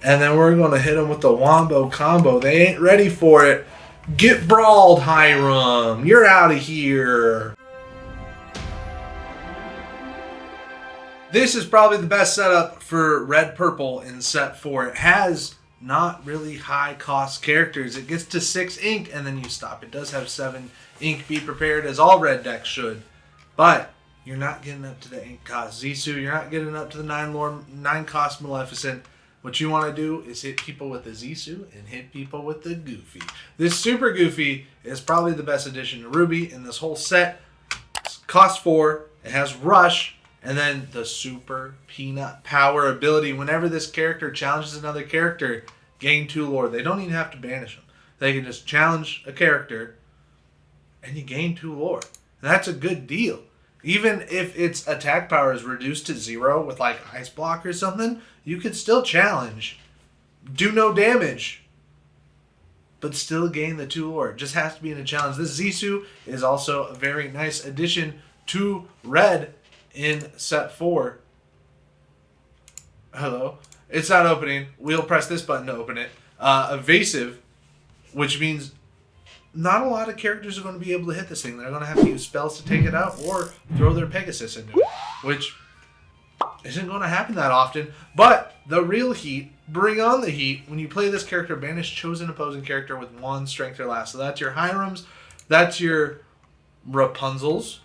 And then we're going to hit them with the Wombo combo. They ain't ready for it. Get brawled, Hiram. You're out of here. This is probably the best setup for red-purple in set 4. It has not really high-cost characters. It gets to 6 ink, and then you stop. It does have 7 ink. Be prepared, as all red decks should. But you're not getting up to the ink cost Zissou. You're not getting up to the 9 cost Maleficent. What you want to do is hit people with the Zissou and hit people with the Goofy. This Super Goofy is probably the best addition to Ruby in this whole set. It costs 4. It has Rush. And then the Super Peanut Power ability. Whenever this character challenges another character, gain 2 lore. They don't even have to banish them. They can just challenge a character and you gain 2 lore. And that's a good deal. Even if its attack power is reduced to 0 with like Ice Block or something, you could still challenge. Do no damage. But still gain the 2 lore. It just has to be in a challenge. This Zissou is also a very nice addition to red in set 4. Hello. It's not opening. We'll press this button to open it. Evasive, which means not a lot of characters are going to be able to hit this thing. They're going to have to use spells to take it out or throw their Pegasus into it, which isn't going to happen that often. But the real heat, bring on the heat. When you play this character, banish chosen opposing character with 1 strength or less. So that's your Hirams. That's your Rapunzels.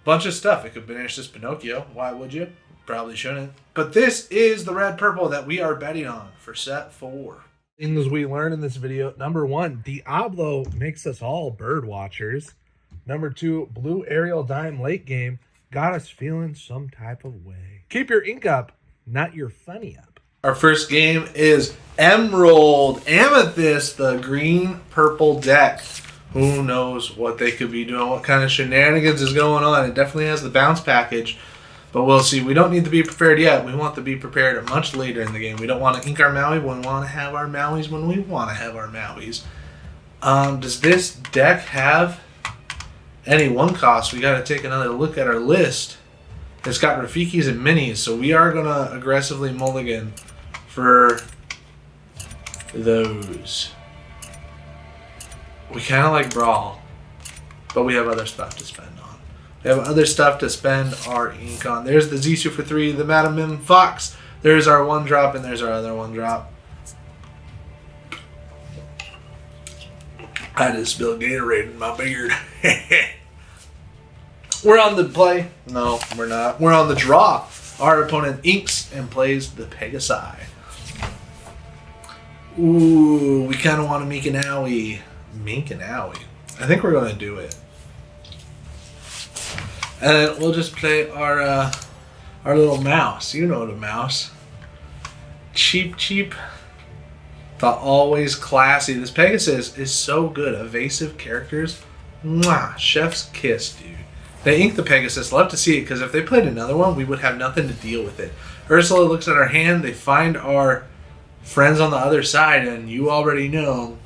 Bunch of stuff. It could banish this Pinocchio. Why would you? Probably shouldn't. But this is the red-purple that we are betting on for set 4. Things we learned in this video. Number 1, Diablo makes us all bird watchers. Number 2, Blue Ariel Dime late game got us feeling some type of way. Keep your ink up, not your funny up. Our first game is Emerald Amethyst, the green-purple deck. Who knows what they could be doing, what kind of shenanigans is going on. It definitely has the bounce package, but we'll see. We don't need to be prepared yet. We want to be prepared much later in the game. We don't want to ink our Maui. We want to have our Mauis when we want to have our Mauis. Does this deck have any 1 cost? We got to take another look at our list. It's got Rafikis and Minis, so we are going to aggressively mulligan for those. We kind of like Brawl, but we have other stuff to spend on. We have other stuff to spend our ink on. There's the Zissou for 3, the Madam Mim Fox. There's our 1-drop, and there's our other 1-drop. I just spilled Gatorade in my beard. We're on the play. No, we're not. We're on the draw. Our opponent inks and plays the Pegasi. Ooh, we kind of want to make an owie. Mink and Owie. I think we're going to do it. And then we'll just play our little mouse. You know the mouse. Cheap, cheap. The always classy. This Pegasus is so good. Evasive characters. Mwah. Chef's kiss, dude. They inked the Pegasus. Love to see it, because if they played another one, we would have nothing to deal with it. Ursula looks at our hand. They find our friends on the other side, and you already know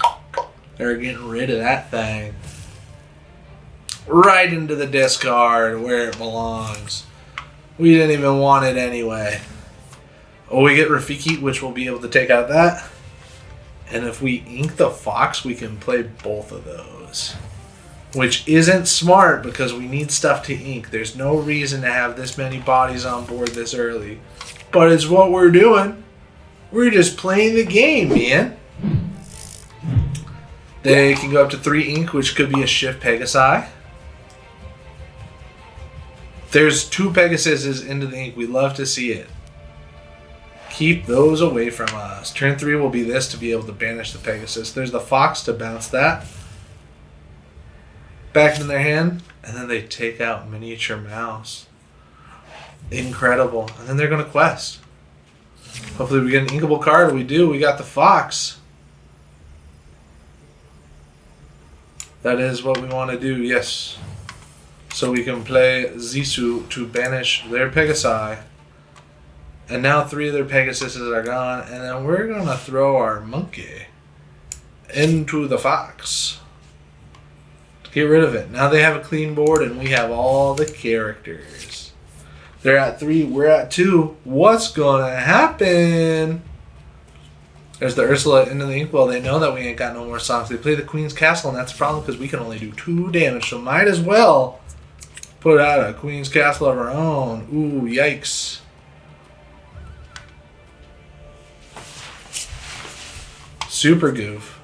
they're getting rid of that thing. Right into the discard where it belongs. We didn't even want it anyway. Oh, we get Rafiki, which will be able to take out that. And if we ink the Fox, we can play both of those. Which isn't smart because we need stuff to ink. There's no reason to have this many bodies on board this early. But it's what we're doing. We're just playing the game, man. They can go up to 3 ink, which could be a Shift Pegasi. There's 2 Pegasuses into the ink. We love to see it. Keep those away from us. Turn 3 will be this to be able to banish the Pegasus. There's the Fox to bounce that. Back in their hand. And then they take out Miniature Mouse. Incredible. And then they're going to quest. Hopefully we get an inkable card. We do. We got the Fox. That is what we want to do, yes. So we can play Zissou to banish their Pegasi. And now 3 of their Pegasuses are gone. And then we're going to throw our monkey into the Fox. Get rid of it. Now they have a clean board and we have all the characters. They're at 3, we're at 2. What's going to happen? There's the Ursula into the Inkwell. They know that we ain't got no more songs. They play the Queen's Castle, and that's a problem because we can only do 2 damage. So might as well put out a Queen's Castle of our own. Ooh, yikes. Super Goof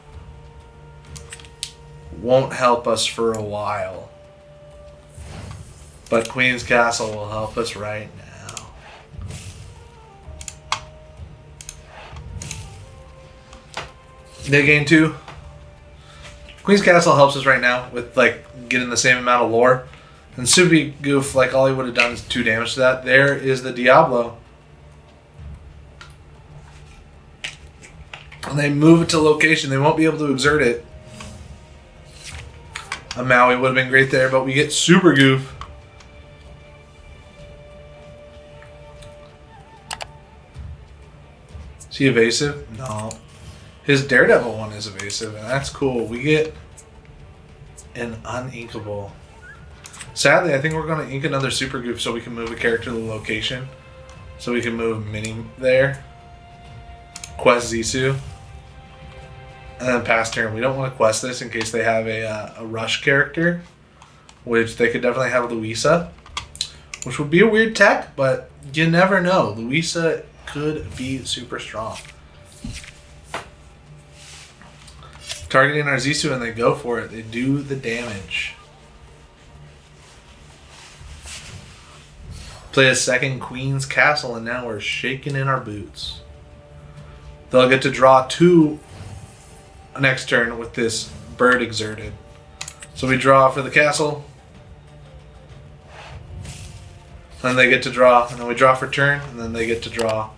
won't help us for a while. But Queen's Castle will help us right now. They gain 2. Queen's Castle helps us right now with like getting the same amount of lore. And Super Goof, like all he would have done is 2 damage to that. There is the Diablo. And they move it to location. They won't be able to exert it. A Maui would have been great there, but we get Super Goof. Is he evasive? No. His Daredevil one is evasive, and that's cool. We get an uninkable. Sadly, I think we're going to ink another Super Goof so we can move a character to the location. So we can move Mini there. Quest Zissou. And then pass turn. We don't want to quest this in case they have a rush character. Which they could definitely have Louisa. Which would be a weird tech, but you never know. Louisa could be super strong. Targeting our Zissou and they go for it. They do the damage. Play a second Queen's Castle and now we're shaking in our boots. They'll get to draw 2 next turn with this bird exerted. So we draw for the castle. Then they get to draw. And then we draw for turn. And then they get to draw.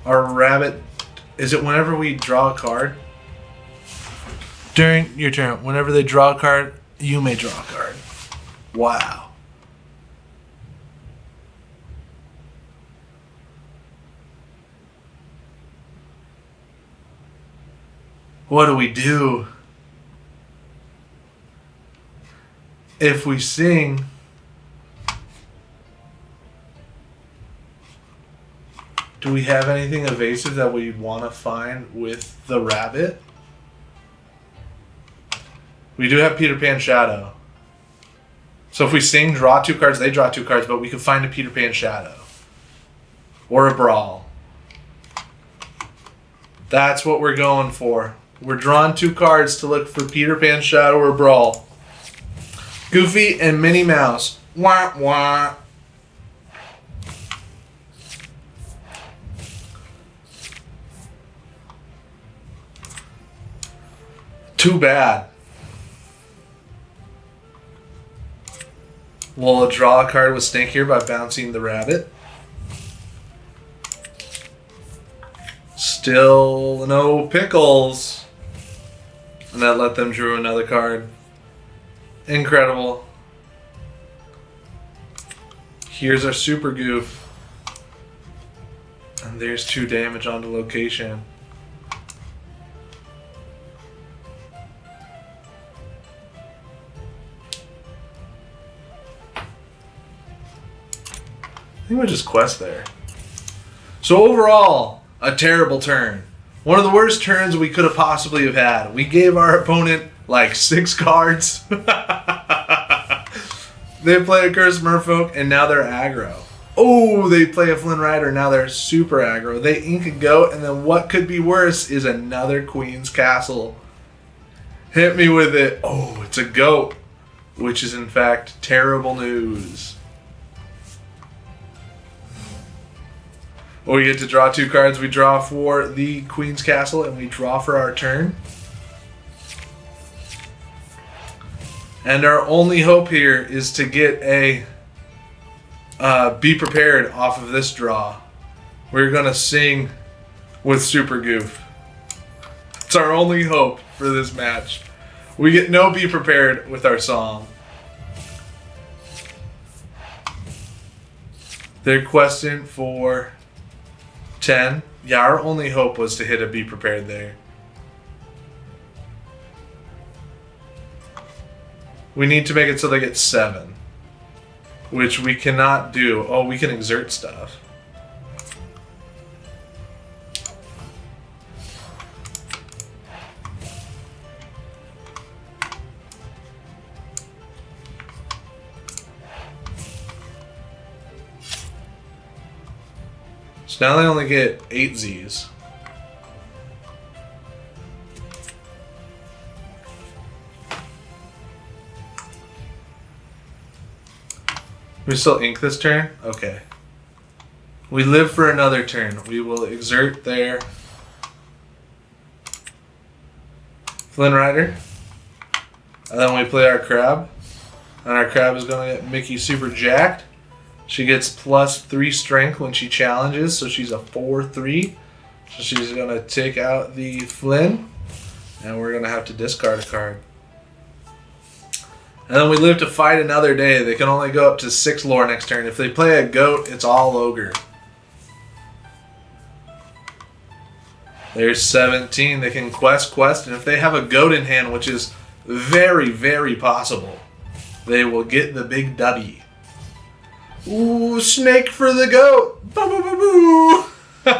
Our rabbit. Is it whenever we draw a card? During your turn. Whenever they draw a card, you may draw a card. Wow. What do we do? If we sing, do we have anything evasive that we'd want to find with the rabbit? We do have Peter Pan Shadow. So if we sing, draw 2 cards, they draw 2 cards, but we can find a Peter Pan Shadow. Or a Brawl. That's what we're going for. We're drawing 2 cards to look for Peter Pan Shadow or Brawl. Goofy and Minnie Mouse. Wah, wah. Too bad. We'll draw a card with Stink here by bouncing the rabbit. Still no pickles. And that let them draw another card. Incredible. Here's our Super Goof. And there's 2 damage onto location. I think we just quest there. So overall, a terrible turn. One of the worst turns we could have possibly have had. We gave our opponent like 6 cards. They play a Cursed Merfolk and now they're aggro. Oh, they play a Flynn Rider, now they're super aggro. They ink a goat and then what could be worse is another Queen's Castle. Hit me with it. Oh, it's a goat. Which is in fact terrible news. We get to draw 2 cards. We draw for the Queen's Castle and we draw for our turn. And our only hope here is to get a Be Prepared off of this draw. We're going to sing with Super Goof. It's our only hope for this match. We get no Be Prepared with our song. They're questing for 10. Yeah, our only hope was to hit a Be Prepared there. We need to make it so they get 7. Which we cannot do. Oh, we can exert stuff. So now they only get 8 Zs. We still ink this turn? Okay. We live for another turn. We will exert their Flynn Rider. And then we play our crab. And our crab is going to get Mickey super jacked. She gets +3 strength when she challenges, so she's a 4/3. So she's going to take out the Flynn. And we're going to have to discard a card. And then we live to fight another day. They can only go up to 6 lore next turn. If they play a goat, it's all ogre. There's 17. They can quest, and if they have a goat in hand, which is very, very possible, they will get the big W. Ooh, snake for the goat. Boo, boo, boo, boo.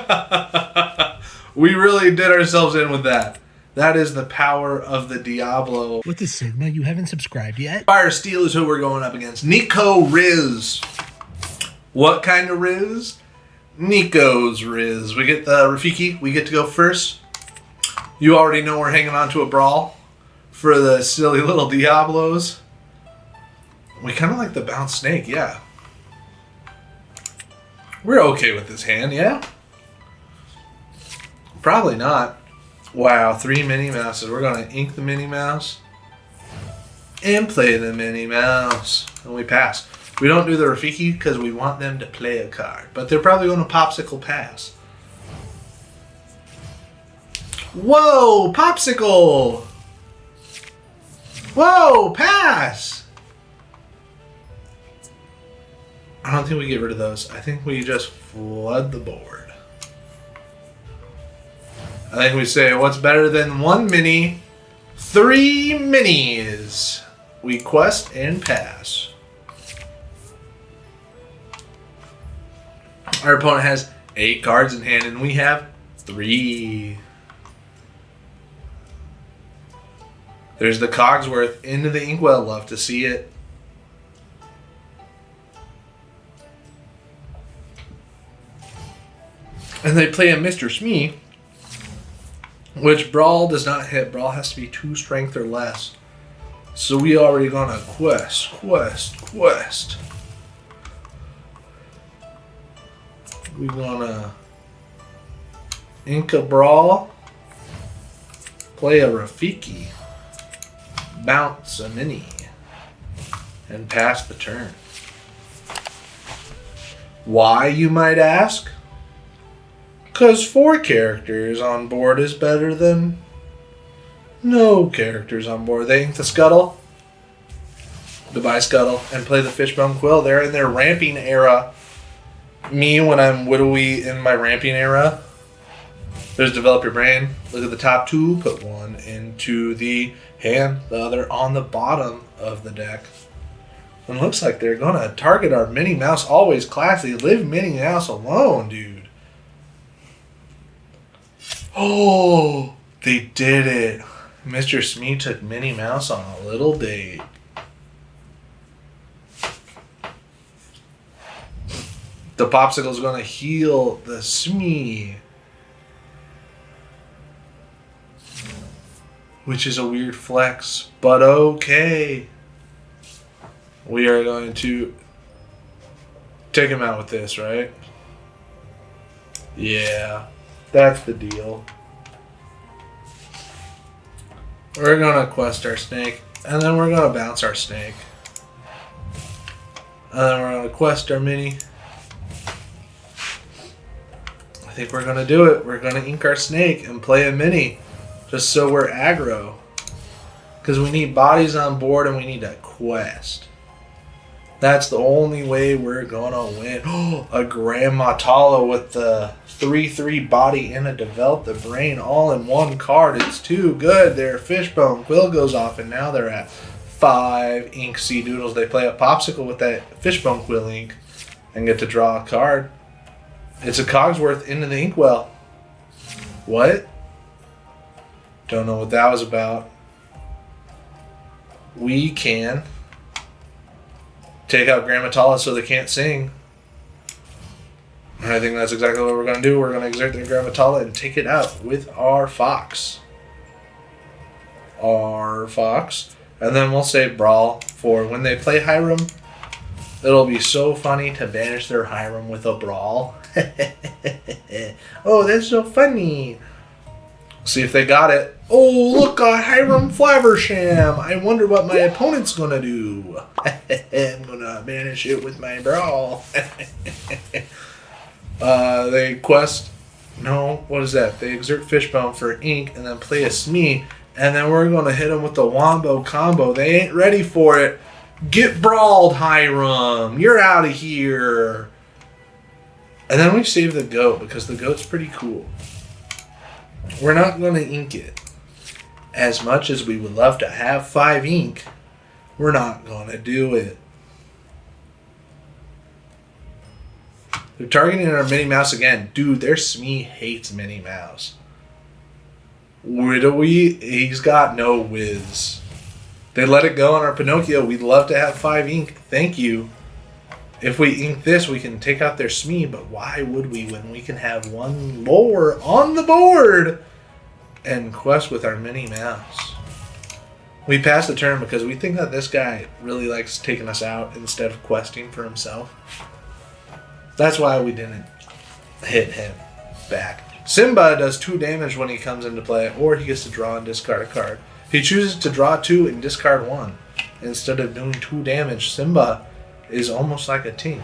We really did ourselves in with that. That is the power of the Diablo. What is Sigma? You haven't subscribed yet? Fire Steel is who we're going up against. Nico Riz. What kind of Riz? Nico's Riz. We get the Rafiki. We get to go first. You already know we're hanging on to a brawl for the silly little Diablos. We kind of like the bounce snake, yeah. We're okay with this hand, yeah? Probably not. Wow, 3 Minnie Mouses. We're going to ink the Minnie Mouse and play the Minnie Mouse. And we pass. We don't do the Rafiki because we want them to play a card. But they're probably going to Popsicle pass. Whoa, Popsicle! Whoa, pass! I don't think we get rid of those. I think we just flood the board. I think we say, what's better than 1 mini? 3 minis. We quest and pass. Our opponent has 8 cards in hand, and we have 3. There's the Cogsworth into the Inkwell. Love to see it. And they play a Mr. Smee, which Brawl does not hit. Brawl has to be 2 strength or less. So we already gonna quest. We gonna ink a Brawl, play a Rafiki, bounce a Mini, and pass the turn. Why, you might ask? Because 4 characters on board is better than no characters on board. They ink the Scuttle. Goodbye, Scuttle. And play the Fishbone Quill. They're in their ramping era. Me, when I'm Widowy in my ramping era, there's Develop Your Brain. Look at the top 2. Put 1 into the hand. The other on the bottom of the deck. And it looks like they're going to target our Minnie Mouse. Always classy. Leave Minnie Mouse alone, dude. Oh, they did it. Mr. Smee took Minnie Mouse on a little date. The Popsicle's going to heal the Smee, which is a weird flex, but okay. We are going to take him out with this, right? Yeah. That's the deal. We're going to quest our snake, and then we're going to bounce our snake. And then we're going to quest our mini. I think we're going to do it. We're going to ink our snake and play a mini, just so we're aggro. Because we need bodies on board and we need a quest. That's the only way we're going to win. Oh, a Grandma Tala with the 3/3 body and a Develop the Brain all in one card. It's too good. Their Fishbone Quill goes off, and now they're at 5 ink Sea Doodles. They play a Popsicle with that Fishbone Quill ink and get to draw a card. It's a Cogsworth into the Inkwell. What? Don't know what that was about. We can take out Grandma Tala so they can't sing. And I think that's exactly what we're going to do. We're going to exert their Gravitala and take it out with our Fox. And then we'll save Brawl for when they play Hiram. It'll be so funny to banish their Hiram with a Brawl. Oh, that's so funny. See if they got it. Oh, look, a Hiram Flaversham. I wonder what my opponent's going to do. I'm going to banish it with my Brawl. They quest. No, what is that? They exert Fishbone for ink and then play a Smee. And then we're going to hit them with the Wombo combo. They ain't ready for it. Get brawled, Hiram. You're out of here. And then we save the goat because the goat's pretty cool. We're not going to ink it. As much as we would love to have 5 ink, we're not going to do it. They're targeting our Minnie Mouse again. Dude, their Smee hates Minnie Mouse. Widowy, he's got no whiz. They let it go on our Pinocchio. We'd love to have 5 ink. Thank you. If we ink this, we can take out their Smee, but why would we when we can have 1 lore on the board and quest with our Minnie Mouse? We pass the turn because we think that this guy really likes taking us out instead of questing for himself. That's why we didn't hit him back. Simba does 2 damage when he comes into play, or he gets to draw and discard a card. If he chooses to draw 2 and discard 1, instead of doing 2 damage, Simba is almost like a Tink.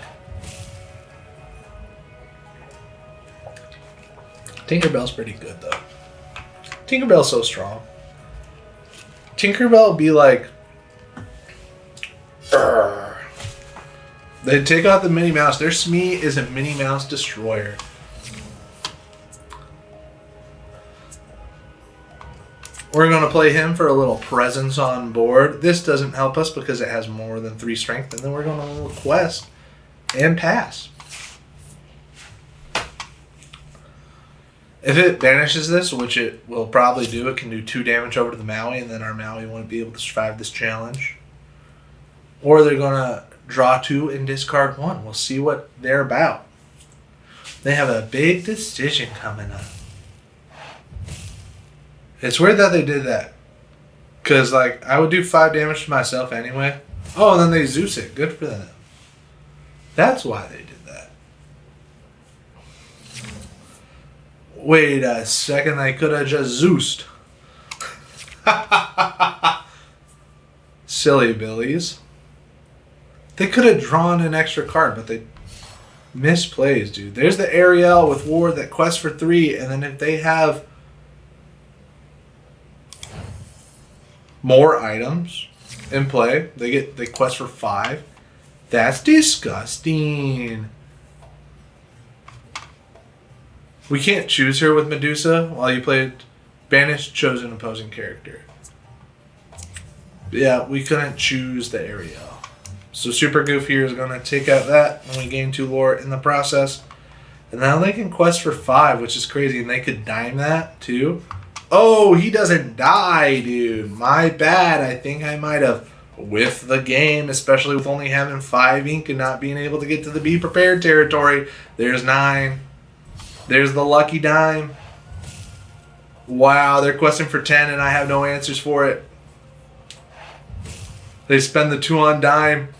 Tinkerbell's pretty good, though. Tinkerbell's so strong. Tinkerbell would be like... Urgh. They take out the Minnie Mouse. Their Smee is a Minnie Mouse destroyer. We're going to play him for a little presence on board. This doesn't help us because it has more than 3 strength. And then we're going to quest and pass. If it banishes this, which it will probably do, it can do 2 damage over to the Maui. And then our Maui won't be able to survive this challenge. Or they're going to draw 2 and discard 1. We'll see what they're about. They have a big decision coming up. It's weird that they did that. Because, like, I would do 5 damage to myself anyway. Oh, and then they Zeus it. Good for them. That's why they did that. Wait a second. They could have just Zeused. Silly Billies. They could have drawn an extra card, but they misplays, dude. There's the Ariel with Ward that quests for 3, and then if they have more items in play, they quest for 5. That's disgusting. We can't choose her with Medusa while you played banished chosen opposing character. Yeah, we couldn't choose the Ariel. So Super Goof here is going to take out that, and we gain 2 lore in the process. And now they can quest for 5, which is crazy, and they could dime that too. Oh, he doesn't die, dude. My bad. I think I might have whiffed the game, especially with only having 5 ink and not being able to get to the Be Prepared territory. There's 9. There's the lucky dime. Wow, they're questing for 10, and I have no answers for it. They spend the 2 on dime.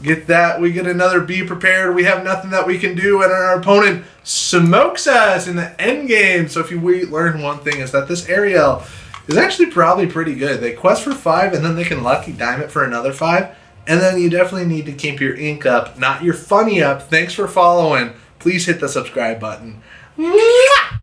Get that. We get another Be Prepared. We have nothing that we can do, and our opponent smokes us in the end game. So if you learn one thing, is that this Ariel is actually probably pretty good. They quest for 5, and then they can lucky dime it for another 5. And then you definitely need to keep your ink up, not your funny up. Thanks for following. Please hit the subscribe button. Mwah!